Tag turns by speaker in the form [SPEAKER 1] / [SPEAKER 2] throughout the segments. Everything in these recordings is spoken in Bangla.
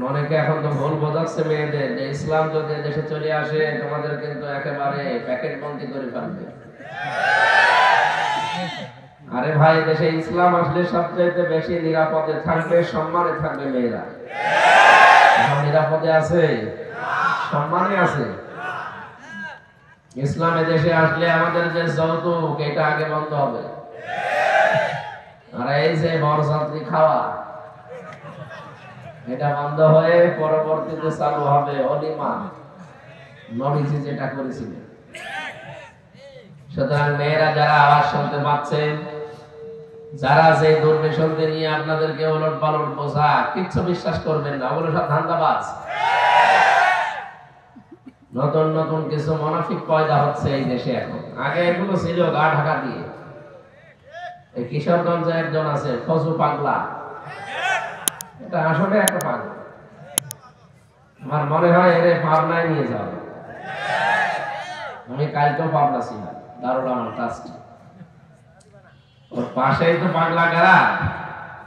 [SPEAKER 1] অনেকে এখন তো ভুল বোঝাচ্ছে মেয়েদের যে ইসলাম যদি দেশে চলে আসে তোমাদের কিন্তু একেবারে প্যাকেট বন্দি করে ফেলবে। আরে ভাই, দেশে ইসলাম আসলে সবচেয়ে বেশি নিরাপদে থাকবে, সম্মানে থাকবে মেয়েরা। এখন নিরাপদে আছে, সম্মানে আছে। ইসলামে দেশে আসলে আমাদের যে যৌতুক, এটা আগে বন্ধ হবে। আর এই যে বরযাত্রী খাওয়া, এটা বন্ধ হয়ে পরবর্তীতে চালু হবে অলিমা, নবীজি যেটা করেছিলেন। সুতরাং মেয়েরা যারা আওয়াজ শুনতে পাচ্ছেন, যারা যে দুর্বিসন্ধি নিয়ে আপনাদেরকে ওলট পালট বোঝা, কিচ্ছু বিশ্বাস করবেন না, ওগুলো সব ধান্দাবাজ। নতুন নতুন কিছু মুনাফিক পয়দা হচ্ছে এই দেশে এখন। আগে এগুলো ছিল গা ঢাকা দিয়ে। এই কিশোরগঞ্জে একজন আছে ফজু পাগলা, এটা আসলে একটা পাগলা। আমার মনে হয় এর পাবনায় নিয়ে যাও। আমি কালকেও পাবনা ছিলাম, দারুল আমার ট্রাস্ট, ওর পাশেই তো পাগলা গাড়া।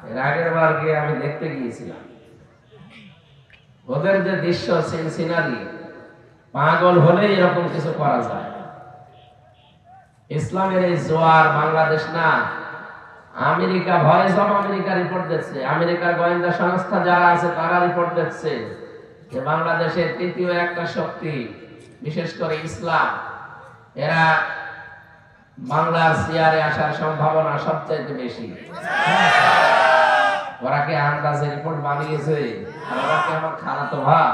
[SPEAKER 1] এর আগের বার গিয়ে আমি দেখতে গিয়েছিলাম ওদের যে দৃশ্য, সিনারি, পাগল হলে এরকম কিছু করা যায়। ইসলামের এই জোয়ার বাংলাদেশ না, America, voice of America report দিচ্ছে, আমেরিকার গোয়েন্দা সংস্থা যারা আছে তারা রিপোর্ট দিচ্ছে যে বাংলাদেশের তৃতীয় একটা শক্তি, বিশেষ করে ইসলাম, এরা বাংলার চেয়ারে আসার সম্ভাবনা সবচেয়ে বেশি। ওরা কি আন্দাজে রিপোর্ট বানিয়েছে? আর ওরা কি আমার খালাতো ভাই?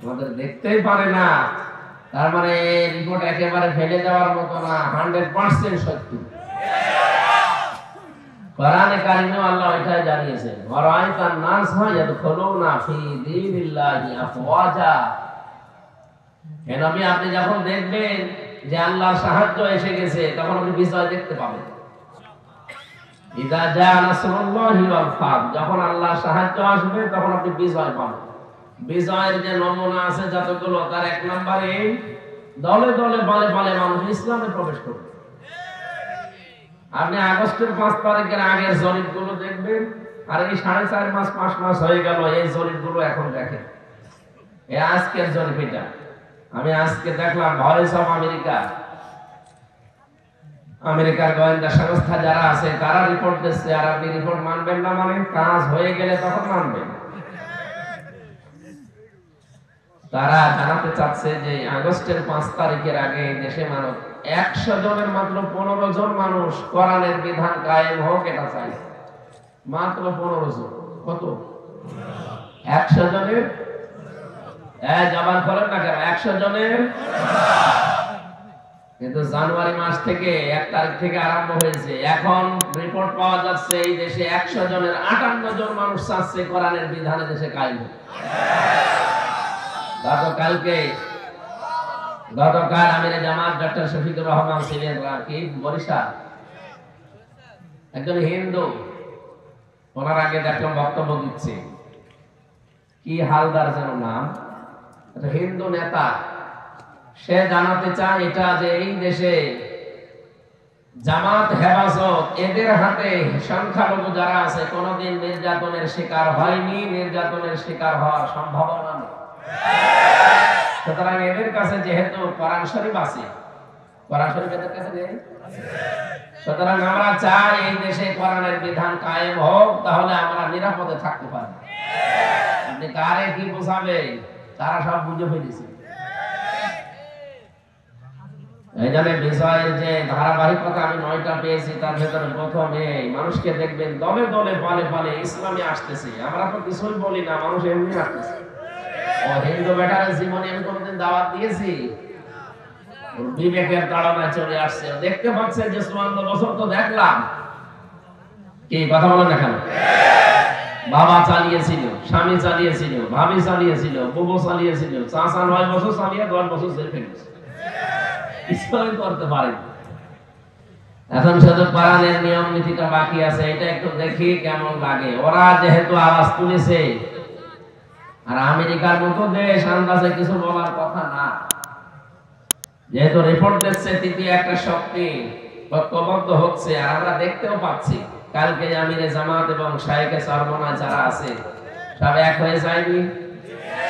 [SPEAKER 1] আমাদের দেখতেই পারে না। তার মানে রিপোর্ট একেবারে ফেলে দেওয়ার মতো না, 100% সত্য। কোরআনে কারিমে আল্লাহ এটাই জানিয়েছেন, ওয়ারাইতান নাস ইয়াদখুলুনা ফি দীনিল্লাহি আফওয়াজা। হে নবী, আপনি যখন দেখবেন যে আল্লাহর সাহায্য এসে গেছে, তখন আপনি বিজয় দেখতে পাবেন। ইযা জা নাসরুল্লাহি ওয়াল ফাত, যখন আল্লাহর সাহায্য আসবে তখন আপনি বিজয় পাবেন। বিজয়ের যে নমুনা আছে যতগুলো, তার এক নম্বরে দলে দলে পালে পালে মানুষ ইসলামে প্রবেশ করবে। আপনি আগস্টের 5 তারিখের আগের জরিপগুলো দেখবেন, আর এই 4.5 মাস 5 মাস হয়ে গেল এই জরিপগুলো এখন দেখেন। এই আজকের জরিপ, এটা আমি আজকে দেখলাম ভয়েস অফ আমেরিকা, আমেরিকার গোয়েন্দা সংস্থা যারা আছে তারা রিপোর্ট দিচ্ছে। আর আপনি রিপোর্ট মানবেন না, মানে কাজ হয়ে গেলে তখন মানবেন। তারা জানাতে চাচ্ছে যে আগস্টের 5 তারিখের আগে দেশে মানুষ 100 জনের মাত্র 15 জন মানুষ কোরআনের বিধান কায়েম হোক এটা চাই। মাত্র 15 জন। কত? 100 জনের জবান করেন না কেন? 100 জনের। কিন্তু জানুয়ারি মাস থেকে 1 তারিখ থেকে আরম্ভ হয়েছে। এখন রিপোর্ট পাওয়া যাচ্ছে এই দেশে 100 জনের 58 জন মানুষ চাচ্ছে কোরআনের বিধানে দেশে কায়েম হোক। গতকাল আমির জামাত ডক্টর শফিকুর রহমান ছিলেন কি বরিশাল, একজন হিন্দু, ওনার আগে দেখলাম বক্তব্য দিচ্ছে, কি হালদার যেন নাম, হিন্দু নেতা। সে জানাতে চায় এটা যে এই দেশে জামাত হেফাজত এদের হাতে সংখ্যালঘু যারা আছে কোনদিন নির্যাতনের শিকার হয়নি, নির্যাতনের শিকার হওয়ার সম্ভাবনা নেই। সুতরাং এদের কাছে যেহেতু কোরআন শরীফ আছে, কোরআন শরীফ এদের কাছে নেই, সুতরাং আমরা চাই এই দেশে কোরআনের বিধান কায়েম হোক, তাহলে আমরা নিরাপদে থাকতে পারি। আপনি কারে কি বোঝাবে, তারা সব বুঝে ফেলেছে। এই জন্য বিষয়ের যে ধারাবাহিকতা আমি 9টা পেয়েছি, তার ভেতরে প্রথমে মানুষকে দেখবেন দলে দলে পালে পালে ইসলামে আসতেছে। আমরা তো কিছুই বলি না, মানুষ এমনি আসতেছে। ও হিন্দু বেটার জীবনে আমি কোনদিন দাওয়াত দিয়েছি? বিবেকের তাড়নায় চলে আসছে, দেখতে পাচ্ছে যে 54 বছর তো দেখলাম। কি কথা বলেন না কেন? বাবা চালিয়েছিল, স্বামী চালিয়েছিল, ভাবি চালিয়েছিল, বুবু চালিয়েছিল, চাচা 9 বছর চালিয়ে 10 বছর জেল ফেলেছে, কিছুই করতে পারে। এখন শুধু কোরআনের নিয়ম নীতিটা বাকি আছে, এটা একটু দেখি কেমন লাগে। ওরা যেহেতু আওয়াজ তুলেছে, আর আমেরিকার মতো দেশ আন্দাজে কিছু বলার কথা না, যেহেতু রিপোর্ট দিচ্ছে তৃতীয় একটা শক্তি ঐক্যবদ্ধ হচ্ছে, আর আমরা দেখতেও পাচ্ছি কালকে আমিরে জামাত এবং শায়েখে সরমনা যারা আছে সব এক হয়ে যায়নি?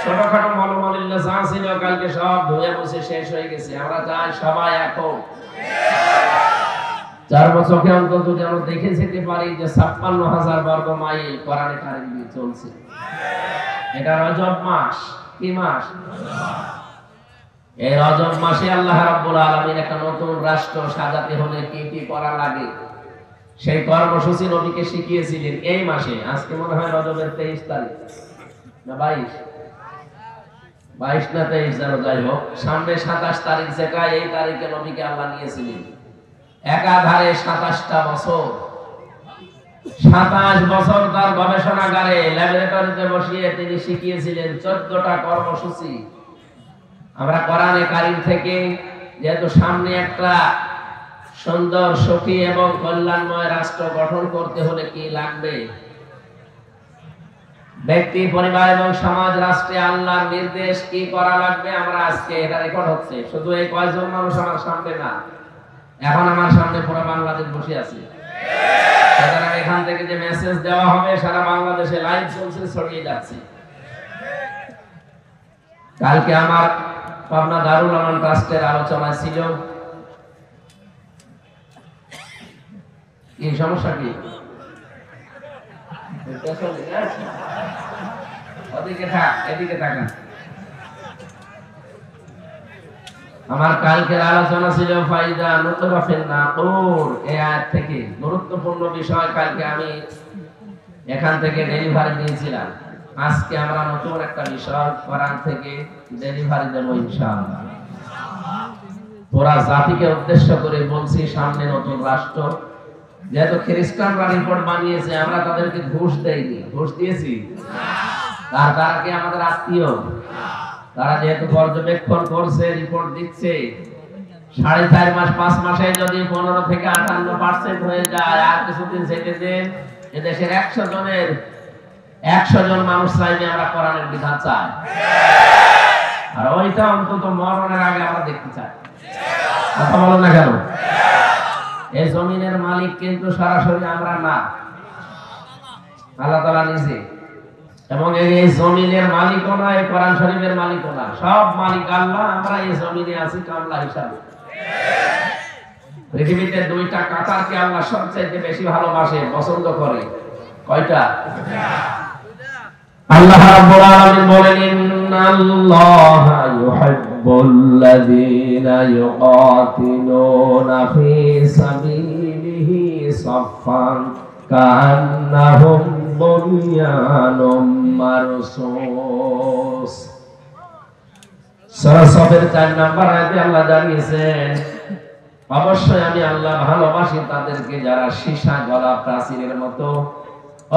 [SPEAKER 1] ছোটখাটো মলমলিল্য যা ছিল কালকে সব ধুয়ে মুছে শেষ হয়ে গেছে। আমরা চাই সবাই এখন 4 বছরকে অন্তত যেন দেখে যেতে পারি যে 56,000 বর্গ মাইল কোরআনে কারিম দিয়ে চলছে। এটা রজব মাস। কি মাস? এই রজব মাসে আল্লাহ রাব্বুল আলামিন একটা নতুন রাষ্ট্র সাজাতে হলে কি কি করা লাগে সেই কর্মসূচি নবীকে শিখিয়েছিলেন এই মাসে। আজকে মনে হয় রজবের 23 তারিখ না 22 না 23 যেন, যাই হোক সামনে 27 তারিখ যেটা, এই তারিখে নবীকে আল্লাহ নিয়েছিলেন একাধারে 27টা বছর। 27 বছর তার গবেষণাগারে ল্যাবরেটরিতে বসিয়ে তিনি শিখিয়েছিলেন 14টা কর্মসূচি। আমরা কোরআনে কারিম থেকে যেহেতু সামনে একটা সুন্দর সুখী এবং কল্যাণময় রাষ্ট্র গঠন করতে হলে কি লাগবে, ব্যক্তি পরিবার এবং সমাজ রাষ্ট্রে আল্লাহর নির্দেশ কি করা লাগবে, আমরা আজকে এটা রেকর্ড হচ্ছে। শুধু এই কয়েকজন মানুষ আমার সামনে না, এখন আমার সামনে পুরো বাংলাদেশ বসে আছে। সুতরাং এখান থেকে যে মেসেজ দেওয়া হবে সারা বাংলাদেশে লাইভ চলছে, ছড়িয়ে যাচ্ছে। কালকে আমার পাবনা দারুল আমান ট্রাস্টের আলোচনা ছিল। কি সমস্যা? কি ওদিকে থাক, এদিকে থাকা। আমার কালকের আলোচনা ছিল ফাইদা নুকরা ফিন নাকুর, এই আয়াত থেকে গুরুত্বপূর্ণ বিষয় কালকে আমি এখান থেকে ডেলিভারি দিয়েছিলাম। আজকে আমরা নতুন একটা বিষয় কোরআন থেকে ডেলিভারি দেব ইনশাআল্লাহ। পুরা জাতিকে উদ্দেশ্য করে বলছি সামনে নতুন রাষ্ট্র। যেহেতু খ্রিস্টানরা রিপোর্ট বানিয়েছে, আমরা তাদেরকে ঘুষ দেইনি। ঘুষ দিয়েছি? তারা কি আমাদের আত্মীয়? তারা যেহেতু পর্যবেক্ষণ করছে, রিপোর্ট দিচ্ছে, 4.5 মাস 5 মাসে যদি 15 থেকে 58% হয়ে যায়, আর কিছুদিন যেতে দেন, এদেশের 100 জন মানুষ চাইবে আমরা কোরআনের বিধান চাই। আর ওইটা অন্তত মরণের আগে আমরা দেখতে চাই। কথা বলেন না কেন? এই জমিনের মালিক কিন্তু সরাসরি আমরা না, আল্লাহ তাআলা নিজে। এবং এই জমিনের মালিকও না, এই কোরআন শরীফের মালিকও না, সব মালিক আল্লাহ। আমরা এই জমিনে আছি কামলা হিসাবে। পৃথিবীতে 2টা কাতারকে আল্লাহ সবচেয়ে বেশি ভালোবাসে, পছন্দ করে। কয়টা? আল্লাহ রাব্বুল আলামিন বলেন, ইন্নাল্লাহা ইউহিব্বুল্লাযীনা ইউকাতিলুনা ফী সাবিলিহি সাফফান কান্নাহুম বুনয়ানুম মারসুস। সূরা সাফের 4 নম্বর আয়াতে আল্লাহ জানিয়েছেন, অবশ্যই আমি আল্লাহ ভালোবাসি তাদেরকে যারা সীসা গলা প্রাচীরের মতো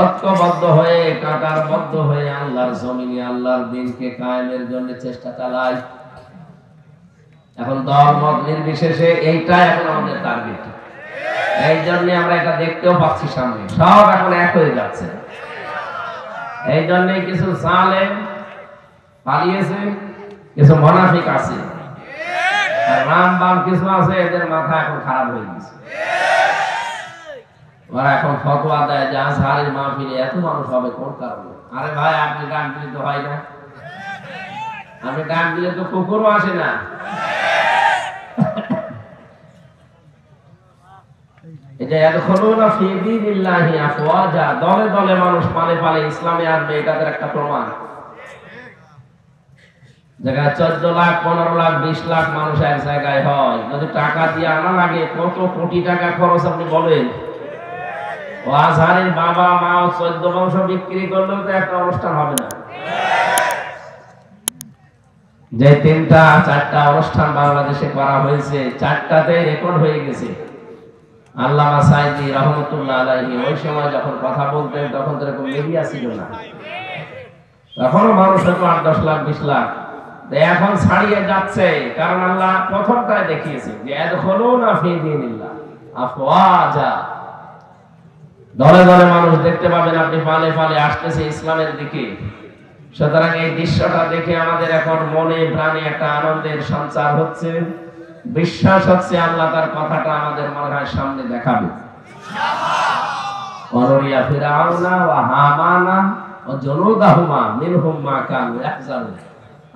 [SPEAKER 1] ঐক্যবদ্ধ হয়ে, কাতারবদ্ধ হয়ে আল্লাহর জমিনে আল্লাহর দ্বীনকে কায়েমের জন্য চেষ্টা চালায়। এখন দল মত নির্বিশেষে এইটাই এখন আমাদের টার্গেট। এই জন্য আমরা এটা দেখতেও পাচ্ছি সামনে সব এখন এক হয়ে যাচ্ছে। এই জন্য কিছু জালেম পালিয়েছে, কিছু মুনাফিক আছে, আর রাম বাম কিছু আছে, এদের মাথা এখন খারাপ হয়ে গেছে। ওরা এখন ফতোয়া দেয় যে আজহারের মাহফিলে এত মানুষ হবে কোন কারণে? আরে ভাই, আপনি ডাক দিলে তো হয় না, আপনি ডাক দিলে তো কুকুরও আসে না। এটা ইয়াদখুলুনা ফী দীনিল্লাহি আফওয়াজা, দলে দলে মানুষ পালে পালে ইসলামে আসবে, এটা তার একটা প্রমাণ। জায়গায় 14 লাখ 15 লাখ 20 লাখ মানুষ এক জায়গায় হয়, যদি টাকা দিয়ে আনা লাগে কত কোটি টাকা খরচ আপনি বলেন। ও আজহারের বাবা মা ও 14 বংশ বিক্রি করলেও তো একটা অনুষ্ঠান হবে না। যে 3টা 4টা অনুষ্ঠান বাংলাদেশে করা হয়েছে, 4টাতে রেকর্ড হয়ে গেছে। আল্লামা সাইদি রহমতুল্লাহ আলাইহি ওই সময় যখন কথা বলতেন তখন তো এরকম মিডিয়া ছিল না, তখনও মানুষ হয়তো 8-10 লাখ 20 লাখ। এখন ছাড়িয়ে যাচ্ছে, কারণ আল্লাহ প্রথমটাই দেখিয়েছে যে ইয়াদখুলুনা ফী দীনিল্লাহ আফওয়াজা, দলে দলে মানুষ দেখতে পাবেন আপনি, পালে পালে আসতেছে ইসলামের দিকে। সুতরাং এই দৃশ্যটা দেখে আমাদের এখন মনে প্রাণে একটা আনন্দের সঞ্চার হচ্ছে, বিশ্বাস হচ্ছে আল্লাহ তার কথাটা আমাদের মনে হয় সামনে দেখাবে। ইনশাআল্লাহ। ওয়া ফিরআউনা ওয়া হামানা জুনুদাহুমা মিনহুম মা কানু ইয়াহজারুন।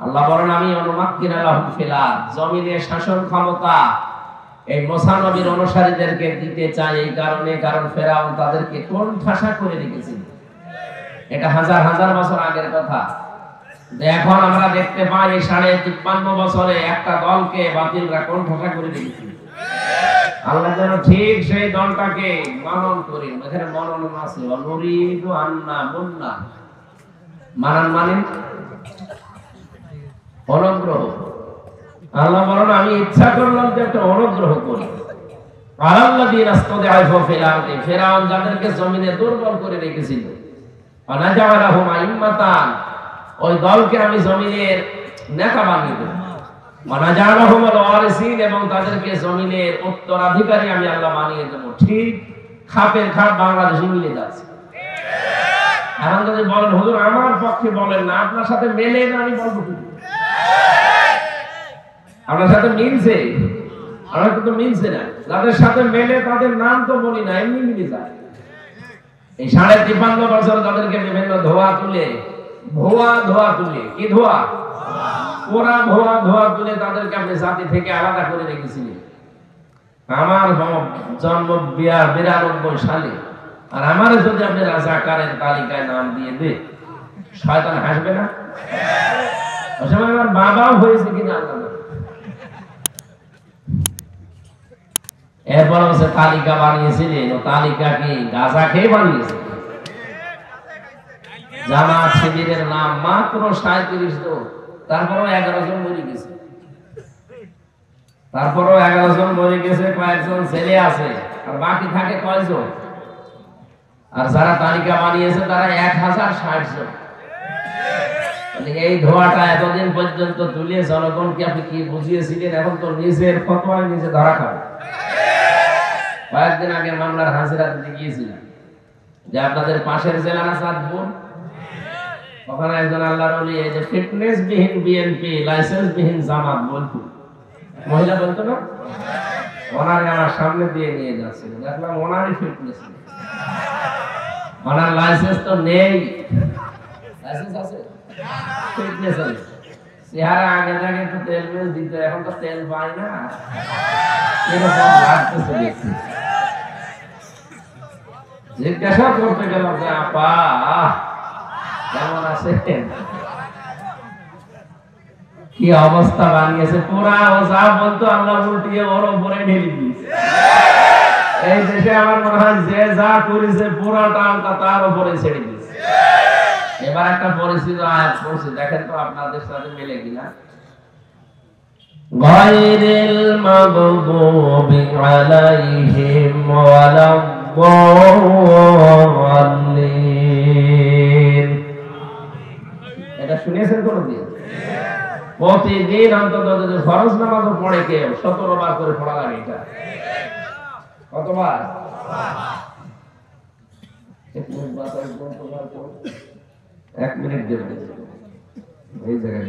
[SPEAKER 1] আল্লাহ বলেন আমি অনুমাক্কিনা লাহুম ফিল আরদ, জমিনে শাসন ক্ষমতা এই মুসা নবীর অনুসারীদেরকে দিতে চাই এই কারণে, কারণ ফেরাউন তাদেরকে কোণঠাসা করে রেখেছিল। এটা হাজার হাজার বছর আগের কথা। এখন আমরা দেখতে পাই 53.5 বছরে একটা দলকে বাতিলরা কোণঠাসা করে রেখেছিল। আল্লাহ যেন ঠিক সেই দলটাকে মানন করি। এখানে মনন আছে, অনুরিদু আন্না মুন্না, মানন মানে অনুগ্রহ। আল্লাহ বলেন আমি ইচ্ছা করলাম যে একটা অনুগ্রহ করি। আল্লাযীনা ইসতাদআফু ফিল আরদি, ফিরআউন যাদেরকে জমিনে দুর্বল করে রেখেছিল, আনাজালাহুম আইম্মাতান, ওই দলকে আমি জমিনের নেতা বানিয়ে দেব। আনাজালাহুম ওয়ারিসিন, এবং তাদেরকে জমিনের উত্তরাধিকারী আমি আল্লাহ বানিয়ে দেব। ঠিক খাপের খাপ বাংলাদেশে মিলে যাচ্ছে। এখন যদি বলেন হুজুর আমার পক্ষে বলেন না, আপনার সাথে মেলে না, আমি বলবো কি আপনার সাথে মিলছে? আমার তো মিলছে না। যাদের সাথে মেলে তাদের নাম তো বলি না, এমনি মিলে যায়। এই 53.5 বছর তাদেরকে বিভিন্ন ধোয়া তুলে, ধোয়া তুলে, কি ধোয়া? ওরা ধোয়া তুলে তাদেরকে আপনি জাতি থেকে আলাদা করে রেখেছিলেন। আমার জন্ম 92 সালে, আর আমারে যদি আপনি রাজাকারের তালিকায় নাম দিয়ে দে, শয়তান হাসবে না? ওই সময় আমার বাবাও হয়েছে কিনা আল্লাহ। এরপর হচ্ছে তালিকা বানিয়েছিলেন, ও তালিকা কি গাঁজা খেয়ে বানিয়েছে? জামাত শিবিরের নাম মাত্র 37 জন, তারপরও 11 জন মরে গেছে। কয়েকজন ছেলে আছে, আর বাকি থাকে কয়জন? আর যারা তালিকা বানিয়েছে তারা 1060 জন। এই ধোয়াটা এতদিন পর্যন্ত তুলে জনগণকে আপনি কি বুঝিয়েছিলেন? এখন তো নিজের ফতোয়ায় নিজে ধরা খাবে। কয়েকদিন আগে মামলার হাজিরা দিতে গিয়েছিলাম, যে আপনাদের পাশের জেলা না চাঁদপুর, ওখানে একজন আল্লাহর ওলি, এই যে ফিটনেস বিহীন বিএনপি, লাইসেন্স বিহীন জামাত বলতো, মহিলা বলতো না, ওনারে আমার সামনে দিয়ে নিয়ে যাচ্ছে। দেখলাম ওনারই ফিটনেস, ওনার লাইসেন্স তো নেই। লাইসেন্স আছে, ফিটনেস আছে, চেহারা আগে আগে একটু তেল মেল দিত, এখন তো তেল পায় না, এরকম লাগতেছে দেখছি। জিজ্ঞাসা করতে গেলাম যে আপা কেমন আছেন, কি অবস্থা বানিয়েছে পুরা। ও যা বলতো আল্লাহ উল্টিয়ে ওর উপরে ঢেলে দিয়েছে। এই দেশে আমার মনে হয় যে যা করেছে পুরাটা আল্লাহ তার উপরে ছেড়ে দিয়েছে। এবার একটা পরিচিত আয়াত পড়ছি, দেখেন তো আপনাদের সাথে মিলে কিনা। গায়রিল মাগদুবি আলাইহিম ওয়ালাদ-দাল্লিন। এটা শুনেছেন কোনদিন? প্রতিদিন অন্তত যদি ফরজ নামাজও পড়ে কেউ 17 বার করে পড়া লাগে। এটা কতবার? এক মিনিট দেবেন এই জায়গায়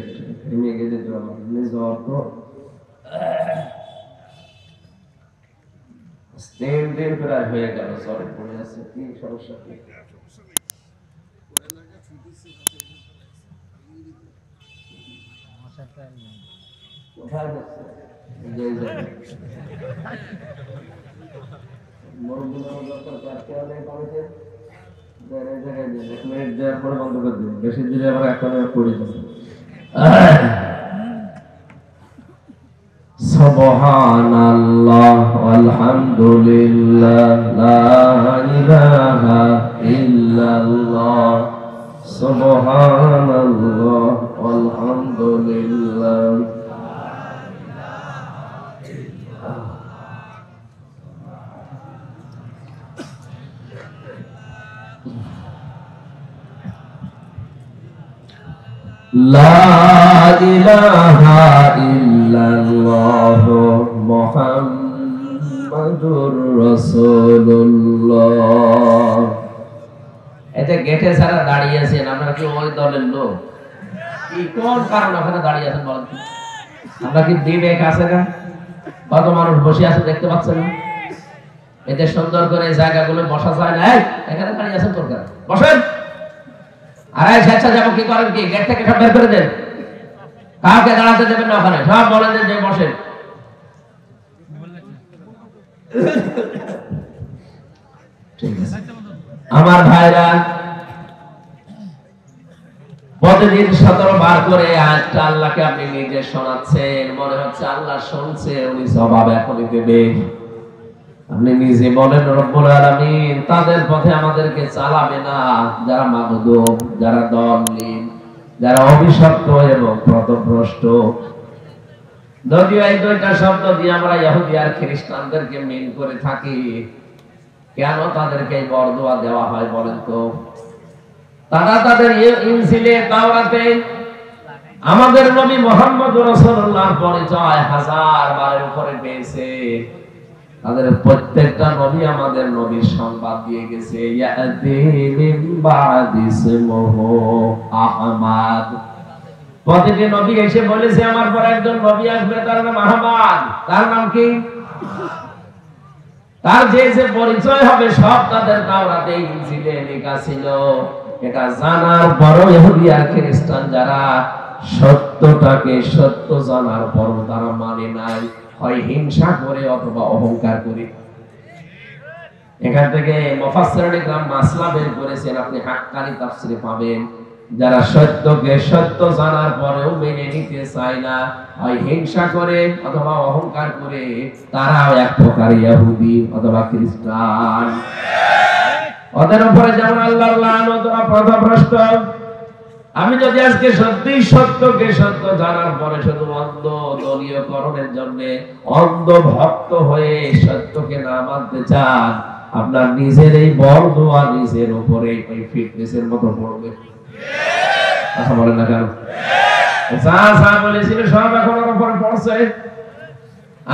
[SPEAKER 1] ভেঙে গেলে নিজ অর্থ 3 দিন প্রায় হয়ে গেল। সরি পড়ে আছে, কি সমস্যা? কোথায় যাচ্ছে? বেশি দিলে আবার এখন পড়ে যাবে। সুবহানাল্লাহ আলহামদুলিল্লাহ লা ইলাহা ইল্লাল্লাহ সুবহানাল্লাহ আলহামদুলিল্লাহ। লা ইলাহা ইল্লাল্লাহ মুহাম্মাদুর রাসূলুল্লাহ। এতে গেটে যারা দাঁড়িয়ে আছেন, আপনারা কি ওই দলের লোক? কি কোন কারণ ওখানে দাঁড়িয়ে আছেন বলেন? আমরা কি বিবেক আছে না? কত মানুষ বসে আছে দেখতে পাচ্ছেন না? এতে সুন্দর করে জায়গাগুলো বসা যায় না। এখানে দাঁড়িয়ে আছেন তোর কারণ বসেন। আরে স্বেচ্ছাসেবক কি করেন কি? গেট থেকে সব বের করে দেন, কাউকে দাঁড়াতে দেবেন না ওখানে, সব বলেন যে বসেন। আমার ভাইরা, প্রতিদিন 17 বার করে আয়াতটা আল্লাহকে আপনি নিজে শোনাচ্ছেন, মনে হচ্ছে আল্লাহ শুনছে, উনি জবাব এখনই দেবেন। আপনি নিজে বলেন রব্বুল আলামিন তাদের পথে আমাদেরকে চালাবে না যারা মাগদুম, যারা দলহীন, যারা অভিশপ্ত এবং পথভ্রষ্ট। যদিও এই দুইটা শব্দ দিয়ে আমরা ইহুদি আর খ্রিস্টানদেরকে মিল করে থাকি, কেন তাদেরকে বরদোয়া দেওয়া হয় বলেন তো? তারা তাদের ইনজিলে তাওরাতে আমাদের নবী মুহাম্মদ রাসূলুল্লাহর পরিচয় 1000 বারের উপরে পেয়েছে। তাদের প্রত্যেকটা নবী আমাদের নবীর সংবাদ দিয়ে গেছে, ইয়াতি মিন বাদি ইসমুহু আহমদ। প্রতিটি নবী এসে বলেছে আমার পর একজন নবী আসবে, তার নাম আহমদ। তার নাম কি? তার যে পরিচয় হবে সব তাদের তাওরাতে ইনজিলে লেখা ছিল। এটা জানার পরও ইহুদি আর খ্রিস্টান যারা সত্যটাকে সত্য জানার পরও তারা মানে নাই, হয় হিংসা করে অথবা অহংকার করে। এখান থেকে মুফাসসিরিন ইকরাম মাসলা বের করেছেন, আপনি হাক্কানি তাফসিরে পাবেন। যারা সত্যকে সত্য জানার পরেও মেনে নিতে চায় না, হয় হিংসা করে অথবা অহংকার করে, তারাও এক প্রকার ইহুদি অথবা খ্রিস্টান। ওদের উপরে যেমন আল্লাহর লানত, ওরা পথভ্রষ্ট। আমি যদি আজকে সত্যি সত্যকে সত্য জানার পরে শুধু অন্ধ দলীয়করণের জন্য অন্ধ ভক্ত হয়ে সত্যকে না মানতে চান, আপনার নিজের এই বরদোয়া নিজের উপরে ওই ফিটনেসের মতো পড়বে। কথা বলেন না কেন? যা যা বলেছিল সব এখন ওর উপরে পড়ছে।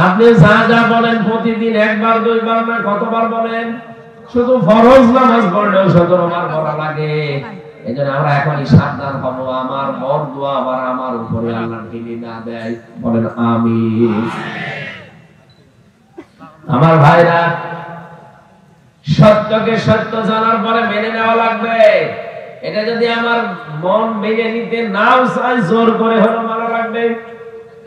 [SPEAKER 1] আপনি যা যা বলেন প্রতিদিন একবার দুইবার না কতবার বলেন? শুধু ফরজ নামাজ পড়লেও 17 বার পড়া লাগে। এজন্য আমরা এখনই সাবধান হব, আমার বরদোয়া আবার আমার উপরে আল্লাহ ঢিলি না দেয়। বলেন আমিন। আমার ভাইরা, সত্যকে সত্য জানার পরে মেনে নেওয়া লাগবে। এটা যদি আমার মন মেনে নিতে নাও চাই, জোর করে হলো মানা লাগবে।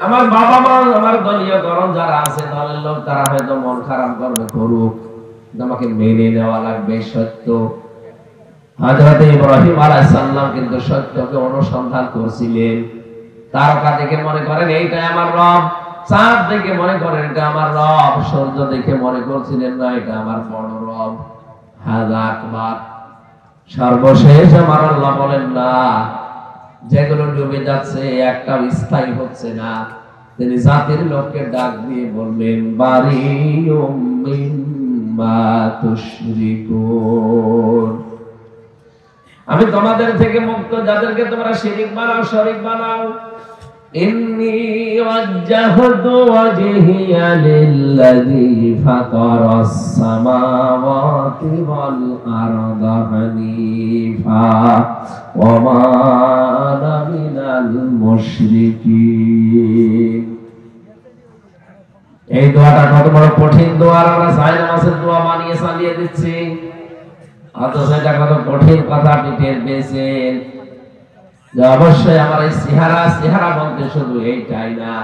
[SPEAKER 1] আমার বাবা মা, আমার দলীয়করণ যারা আছে, দলের লোক, তারা হয়তো মন খারাপ করবে, করুক, আমাকে মেনে নেওয়া লাগবে সত্য। হযরত ইব্রাহিম আলাইহিস সালাম কিন্তু সত্যকে অনুসন্ধান করছিলেন। তারকা দেখে মনে করেন এইটাই আমার রব, চাঁদ দেখে মনে করেন এটা আমার রব, সূর্য দেখে মনে করছিলেন না এটা আমার বড় রব। হাযা আকবার। সর্বশেষ আমার আল্লাহ বলেন না, যেগুলো ডুবে যাচ্ছে একটা স্থায়ী হচ্ছে না। তিনি জাতির লোককে ডাক দিয়ে বললেন, বারিউম মিম্মা তুশরিকুন, আমি তোমাদের থেকে মুক্ত, যাদেরকে তোমরা শিরিক বানাও, শরীক বানাও। ইন্নী ওয়াজ্জাহতু ওয়াজহিয়া লিল্লাযী ফাতারাস সামাওয়াতি ওয়াল আরদা হানিফা ওয়া মা আনা মিনাল মুশরিকিন। এই দোয়াটা কত বড় কঠিন দোয়া, আমরা সাইন নামাজের দোয়া বানিয়ে চালিয়ে দিচ্ছি, অথচ এটা কত কঠিন কথা আপনি টের পেয়েছেন। যে অবশ্যই আমার এই চেহারা বলতে শুধু এইটাই না,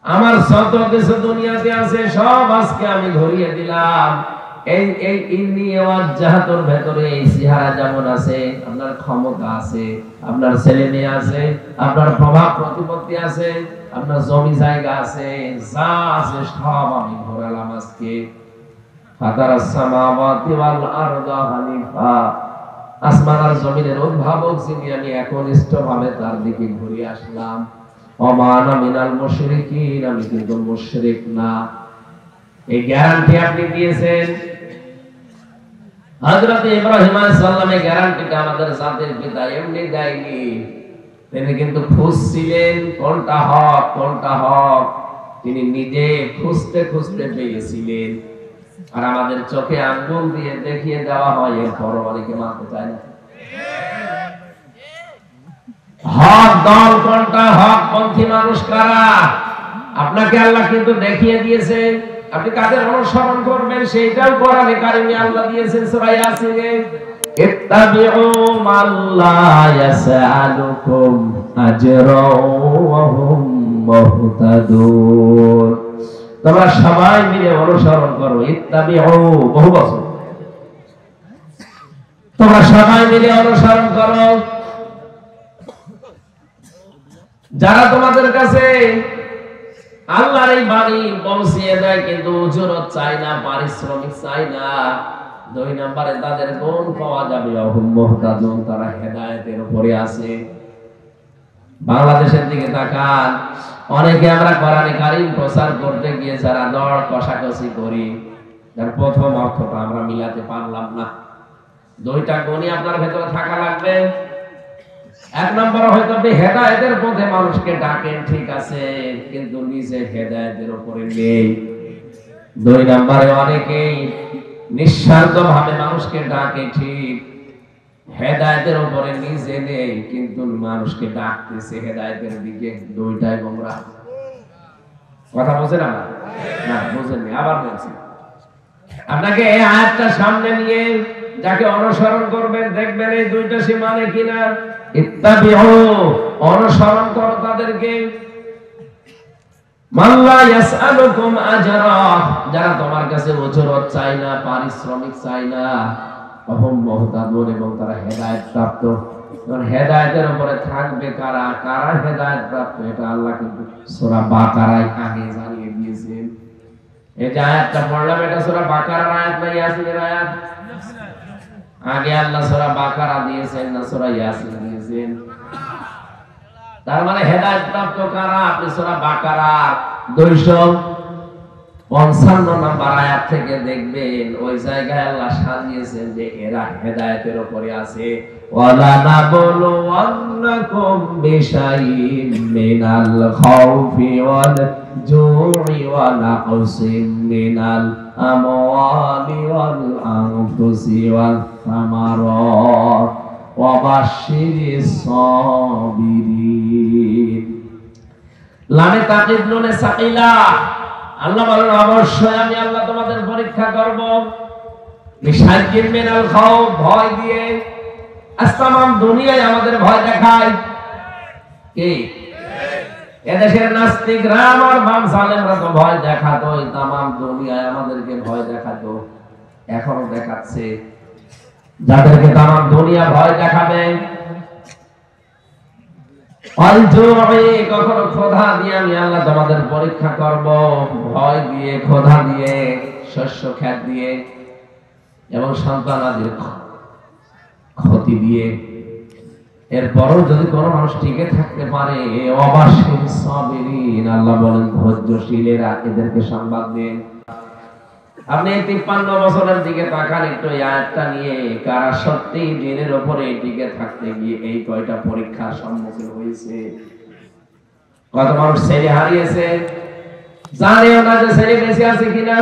[SPEAKER 1] আমার যত কিছু দুনিয়াতে আছে সব আজকে আমি ঘুরিয়ে দিলাম। এই ইন্নী ওয়াজ্জাহতুর ভেতরে এই চেহারা যেমন আছে, আপনার ক্ষমতা আছে, আপনার ছেলে মেয়ে আছে, আপনার প্রভাব প্রতিপত্তি আছে, আপনার জমি জায়গা আছে, যা আছে সব আমি ঘোরালাম আজকে। ফাতারাস সামাওয়াতি ওয়াল আরদা হানিফা, আসমান আর জমিনের উদ্ভাবক যিনি, আমি একনিষ্ঠভাবে তার দিকে ঘুরে আসলাম। ওয়া মা আনা মিনাল মুশরিকিন, আমি কিন্তু মুশরিক না। এই গ্যারান্টি আপনি দিয়েছেন। হযরত ইব্রাহিম আলাইহিস সালামের গ্যারান্টিটা আমাদের জাতির পিতা এমনি দেয়নি। তিনি কিন্তু খুঁজছিলেন কোনটা হক কোনটা হক, তিনি নিজে খুঁজতে খুঁজতে পেয়েছিলেন। আর আমাদের চোখে আঙ্গুল দিয়ে দেখিয়ে দেওয়া হয়, এরপরও অনেকে মানতে চায় না। হক দল কোনটা, হক পন্থী মানুষ কারা, আপনাকে আল্লাহ কিন্তু দেখিয়ে দিয়েছে। আপনি কাদের অনুসরণ করবেন সেইটাও কোরআনে কারিমে আল্লাহ দিয়েছেন। সূরা ইয়াসিনে ইত্তাবিউ মাল্লা ইয়াসআলুকুম আজরা ওয়া হুম মুহতাদুন। তোমরা সবাই মিলে অনুসরণ করো। ইত্তাবিউ বহু বছর, তোমরা সবাই মিলে অনুসরণ করো যারা তোমাদের কাছে আল্লাহর এই বাণী পৌঁছিয়ে দেয়, কিন্তু উজরত চাই না, পারিশ্রমিক চাই না। 2 নম্বরে তাদের গুণ পাওয়া যাবে অহুম মুহতাদুন, তারা হেদায়েতের উপরে আছে। বাংলাদেশের দিকে তাকান, অনেকে আমরা কোরআনে কারীম প্রচার করতে গিয়ে যারা দড় কষাকষি করি, তার প্রথম অর্থটা আমরা মিলাতে পারলাম না। 2টা গুণই আপনার ভেতরে থাকা লাগবে। 1 নম্বর হয়তো আপনি হেদায়েতের পথে মানুষকে ডাকেন, ঠিক আছে, কিন্তু নিজে হেদায়েতের উপরে নেই। 2 নম্বরে অনেকেই নিঃস্বার্থভাবে মানুষকে ডাকে, ঠিক, হেদায়েতের উপরে নিজে নেই, কিন্তু মানুষকে ডাকতেছে হেদায়েতের দিকে। 2টাই গোমরাহ। কথা বুঝেন না? না বুঝেননি, আবার বলছি। আপনাকে এই আয়াতটা সামনে নিয়ে যাকে অনুসরণ করবেন, দেখবেন এই 2টা সে মানে কিনা। ইত্তাবিউ, অনুসরণ করো তাদেরকে। মাল্লা ইয়াসআলুকুম আজরা, যারা তোমার কাছে উজরত চাই না, পারিশ্রমিক চাই না। ওহুম মুহতাদুন, এবং তারা হেদায়েত প্রাপ্ত। হেদায়েতের উপরে থাকবে কারা? কারা হেদায়েত প্রাপ্ত, এটা আল্লাহ কিন্তু সূরা বাকারায় আগে জানিয়ে দিয়েছেন। এই যে আয়াতটা পড়লাম, এটা সূরা বাকারার আয়াত না ইয়াসিনের আয়াত? আগে আল্লাহ সূরা বাকারা দিয়েছেন না সূরা ইয়াসিন দিয়েছেন? তার মানে হেদায়েত প্রাপ্ত কারা? আপনি সূরা বাকারা 255 নম্বর আয়াত থেকে দেখবেন, ওই জায়গায় আল্লাহ সাজিয়েছেন যে এরা হেদায়েতের উপরে আছে। ওয়ালা নাবলুওয়ান্নাকুম বিশাইইন মিনাল খাউফি ওয়াল জু'i ওয়া নাকসিম মিনাল আমওয়ালি ওয়াল আনফুসি ওয়াল সামারাত ওয়া বাশশিরিস সাবিরিন। লামে তাকিদ নুনে সাকিলা, আল্লাহ বলেন অবশ্যই আমি আল্লাহ তোমাদের পরীক্ষা করব। বিশাইইন মিনাল খাউফ, ভয় দিয়ে। আসতামাম দুনিয়ায় আমাদের ভয় দেখায় কে? এদেশের নাস্তিকরা আর বাম জালেমরা তো ভয় দেখাতো, তামাম দুনিয়ায় আমাদেরকে ভয় দেখাতো, এখনো দেখাচ্ছে। যাদেরকে তামাম দুনিয়া ভয় দেখাবে, কখনো ক্ষুধা দিয়ে আমি আল্লাহ তোমাদের পরীক্ষা করব, ভয় দিয়ে, ক্ষুধা দিয়ে, শস্য ক্ষেত দিয়ে, এবং সন্তানাদির ক্ষতি দিয়ে। এরপরও যদি কোনো মানুষ টিকে থাকতে পারে, অবাশির সাবিরিন, আল্লাহ বলেন ধৈর্যশীলেরা, এদেরকে সংবাদ দেন। আপনি 53 বছরের দিকে তাকান একটু, এই আয়াতটা নিয়ে কারা সত্যি দিনের উপরে টিকে থাকতে গিয়ে এই কয়টা পরীক্ষার সম্মুখীন হয়েছে। কত মানুষ ছেলে হারিয়েছে, জানেও না যে ছেলে বেঁচে আছে কিনা।